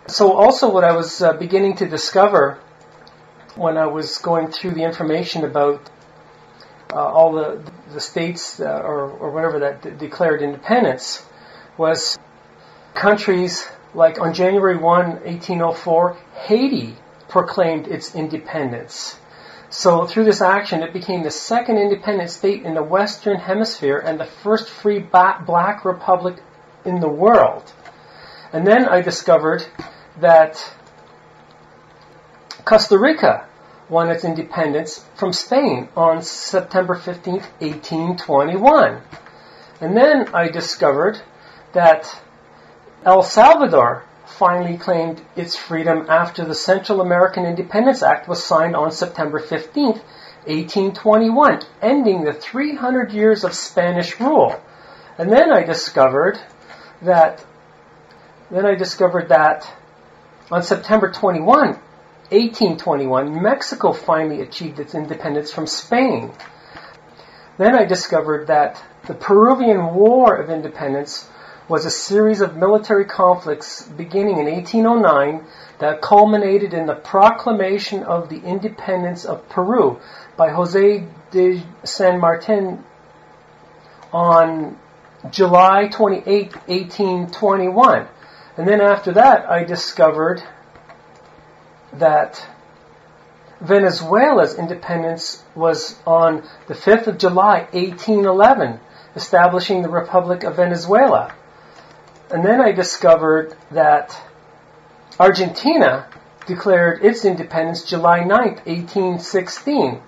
So also what I was beginning to discover when I was going through the information about all the states or whatever that declared independence was countries like on January 1, 1804, Haiti proclaimed its independence. So through this action, it became the second independent state in the Western Hemisphere and the first free black republic in the world. And then I discovered that Costa Rica won its independence from Spain on September 15th, 1821. And then I discovered that El Salvador finally claimed its freedom after the Central American Independence Act was signed on September 15th, 1821, ending the 300 years of Spanish rule. And then I discovered that on September 21, 1821, Mexico finally achieved its independence from Spain. Then I discovered that the Peruvian War of Independence was a series of military conflicts beginning in 1809 that culminated in the proclamation of the independence of Peru by José de San Martin on July 28, 1821. And then after that, I discovered that Venezuela's independence was on the 5th of July, 1811, establishing the Republic of Venezuela. And then I discovered that Argentina declared its independence July 9th, 1816.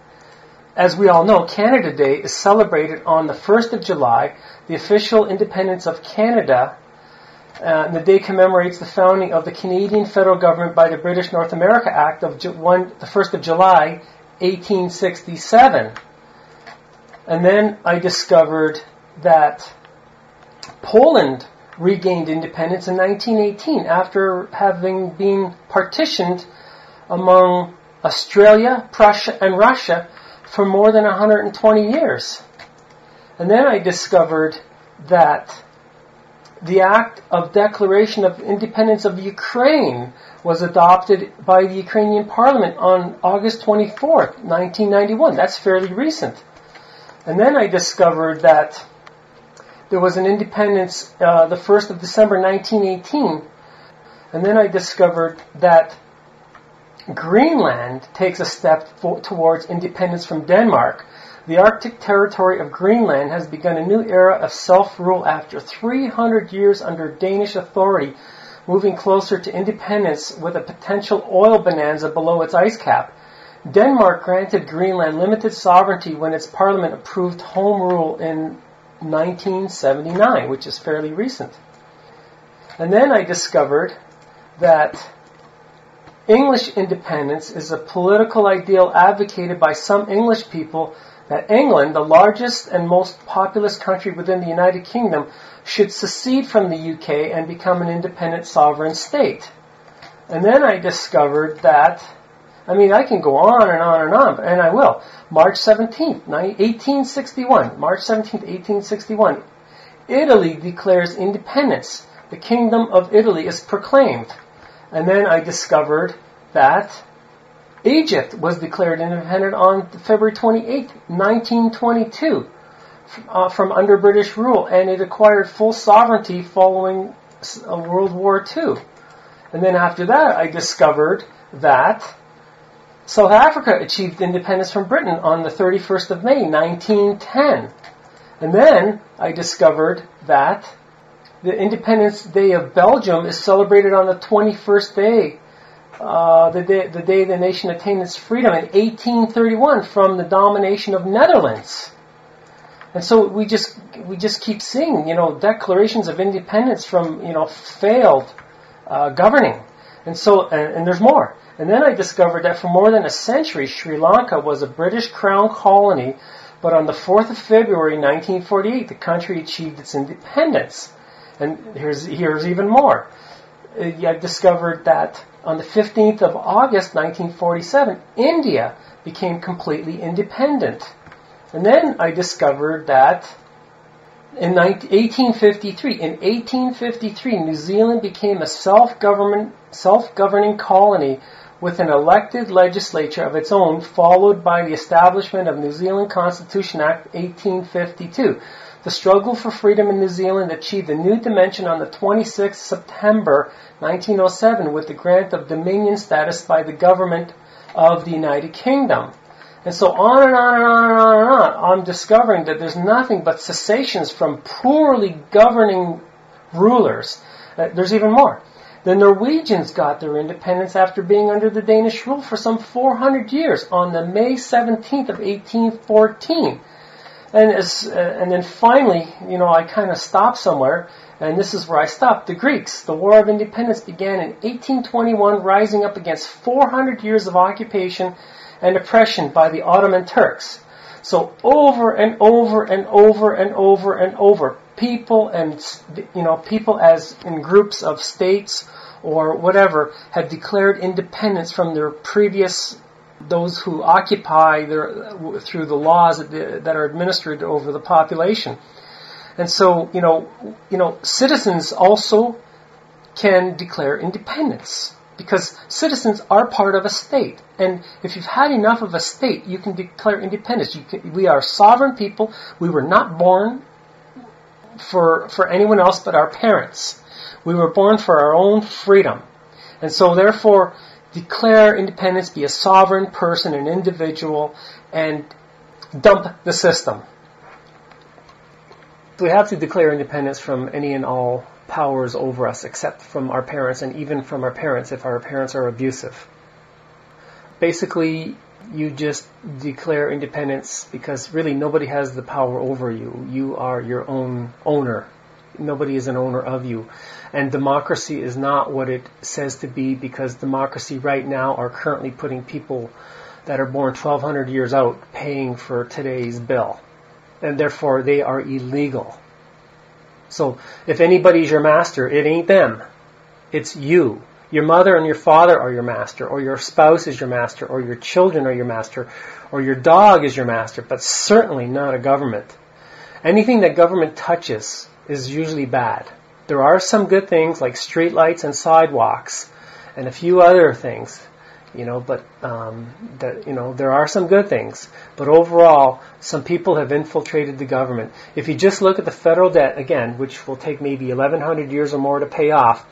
As we all know, Canada Day is celebrated on the 1st of July, the official independence of Canada. And the day commemorates the founding of the Canadian federal government by the British North America Act of the 1st of July, 1867. And then I discovered that Poland regained independence in 1918 after having been partitioned among Australia, Prussia, and Russia for more than 120 years. And then I discovered that the Act of Declaration of Independence of Ukraine was adopted by the Ukrainian Parliament on August 24th, 1991. That's fairly recent. And then I discovered that there was an independence the 1st of December 1918. And then I discovered that Greenland takes a step towards independence from Denmark. The Arctic territory of Greenland has begun a new era of self-rule after 300 years under Danish authority, moving closer to independence with a potential oil bonanza below its ice cap. Denmark granted Greenland limited sovereignty when its parliament approved home rule in 1979, which is fairly recent. And then I discovered that English independence is a political ideal advocated by some English people that England, the largest and most populous country within the United Kingdom, should secede from the UK and become an independent sovereign state. And then I discovered that, I can go on and on and on, and I will. March 17th, 1861, March 17th, 1861, Italy declares independence. The Kingdom of Italy is proclaimed. And then I discovered that Egypt was declared independent on February 28, 1922, from under British rule, and it acquired full sovereignty following World War II. And then after that, I discovered that South Africa achieved independence from Britain on the 31st of May, 1910. And then I discovered that the Independence Day of Belgium is celebrated on the 21st day, the day the nation attained its freedom in 1831 from the domination of Netherlands. And so we just keep seeing, declarations of independence from, failed governing. And so, and there's more. And then I discovered that for more than a century, Sri Lanka was a British crown colony, but on the 4th of February, 1948, the country achieved its independence. And here's even more. I discovered that on the 15th of August, 1947, India became completely independent. And then I discovered that In 1853, New Zealand became a self-governing colony with an elected legislature of its own, followed by the establishment of New Zealand Constitution Act 1852. The struggle for freedom in New Zealand achieved a new dimension on the 26th September 1907 with the grant of Dominion status by the government of the United Kingdom. And so on and on and on and on and on, I'm discovering that there's nothing but cessations from poorly governing rulers. There's even more. The Norwegians got their independence after being under the Danish rule for some 400 years on the May 17th of 1814. And then finally, I kind of stopped somewhere, and this is where I stopped. The Greeks, the War of Independence began in 1821, rising up against 400 years of occupation and oppression by the Ottoman Turks. So over and over and over and over and over, people as in groups of states or whatever had declared independence from their previous, those who occupy through the laws that are administered over the population. And so, citizens also can declare independence, because citizens are part of a state. And if you've had enough of a state, you can declare independence. We are sovereign people. We were not born for anyone else but our parents. We were born for our own freedom. And so therefore, declare independence, be a sovereign person, an individual, and dump the system. We have to declare independence from any and all powers over us, except from our parents, and even from our parents if our parents are abusive. Basically, you just declare independence because really nobody has the power over you. You are your own owner. Nobody is an owner of you. And democracy is not what it says to be, because democracy right now are currently putting people that are born 1,200 years out paying for today's bill. And therefore they are illegal. So if anybody's your master, it ain't them. It's you. Your mother and your father are your master, or your spouse is your master, or your children are your master, or your dog is your master, but certainly not a government. Anything that government touches is usually bad. There are some good things like streetlights and sidewalks and a few other things, but there are some good things. But overall, some people have infiltrated the government. If you just look at the federal debt, again, which will take maybe 1,100 years or more to pay off,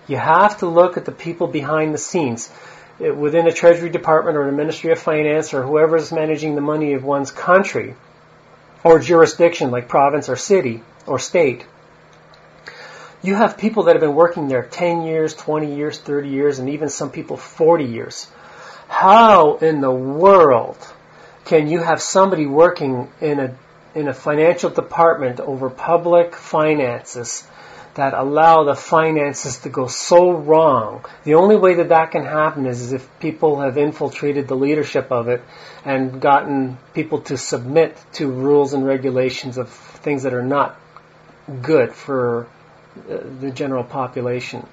you have to look at the people behind the scenes within the Treasury Department or the Ministry of Finance or whoever is managing the money of one's country or jurisdiction like province or city or state. You have people that have been working there 10 years, 20 years, 30 years, and even some people 40 years. How in the world can you have somebody working in a financial department over public finances that allow the finances to go so wrong? The only way that can happen is if people have infiltrated the leadership of it and gotten people to submit to rules and regulations of things that are not good for the general population.